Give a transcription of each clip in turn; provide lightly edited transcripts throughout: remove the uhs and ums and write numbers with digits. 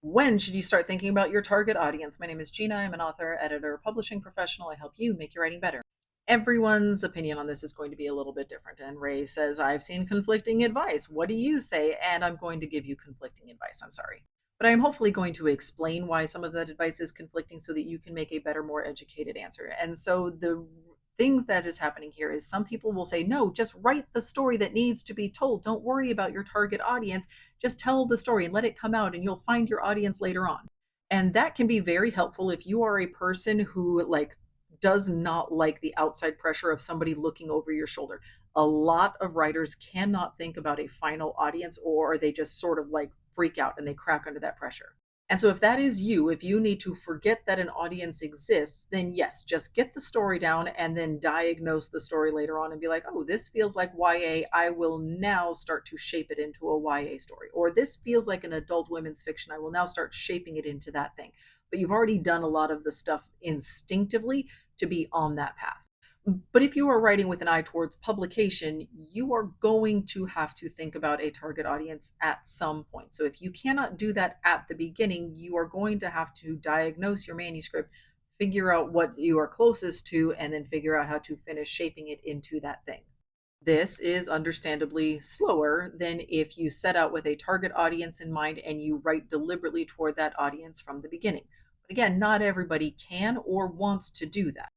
When should you start thinking about your target audience? My name is Gina. I'm an author, editor, publishing professional. I help you make your writing better. Everyone's opinion on this is going to be a little bit different. And Ray says, I've seen conflicting advice. What do you say? And I'm going to give you conflicting advice. I'm sorry. But I'm hopefully going to explain why some of that advice is conflicting so that you can make a better, more educated answer. And so the thing that is happening here is some people will say, no, just write the story that needs to be told. Don't worry about your target audience. Just tell the story and let it come out, and you'll find your audience later on. And that can be very helpful if you are a person who does not like the outside pressure of somebody looking over your shoulder. A lot of writers cannot think about a final audience, or they just sort of freak out and they crack under that pressure. And so, if that is you, if you need to forget that an audience exists, then yes, just get the story down and then diagnose the story later on and be like, oh, this feels like YA. I will now start to shape it into a YA story. Or this feels like an adult women's fiction. I will now start shaping it into that thing. But you've already done a lot of the stuff instinctively to be on that path. But if you are writing with an eye towards publication, you are going to have to think about a target audience at some point. So if you cannot do that at the beginning, you are going to have to diagnose your manuscript, figure out what you are closest to, and then figure out how to finish shaping it into that thing. This is understandably slower than if you set out with a target audience in mind and you write deliberately toward that audience from the beginning. But again, not everybody can or wants to do that.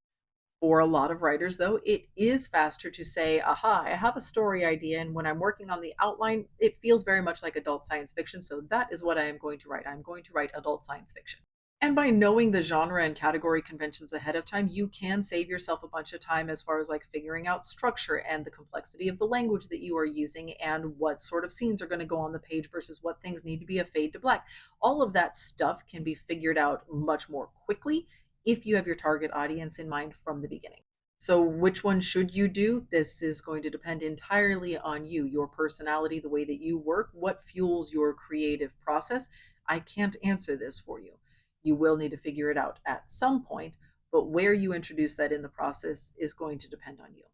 For a lot of writers, though, it is faster to say, aha, I have a story idea, and when I'm working on the outline, it feels very much like adult science fiction, so that is what I am going to write. I'm going to write adult science fiction. And by knowing the genre and category conventions ahead of time, you can save yourself a bunch of time as far as figuring out structure and the complexity of the language that you are using and what sort of scenes are going to go on the page versus what things need to be a fade to black. All of that stuff can be figured out much more quickly if you have your target audience in mind from the beginning. So, which one should you do? This is going to depend entirely on you, your personality, the way that you work, what fuels your creative process. I can't answer this for you. You will need to figure it out at some point, but where you introduce that in the process is going to depend on you.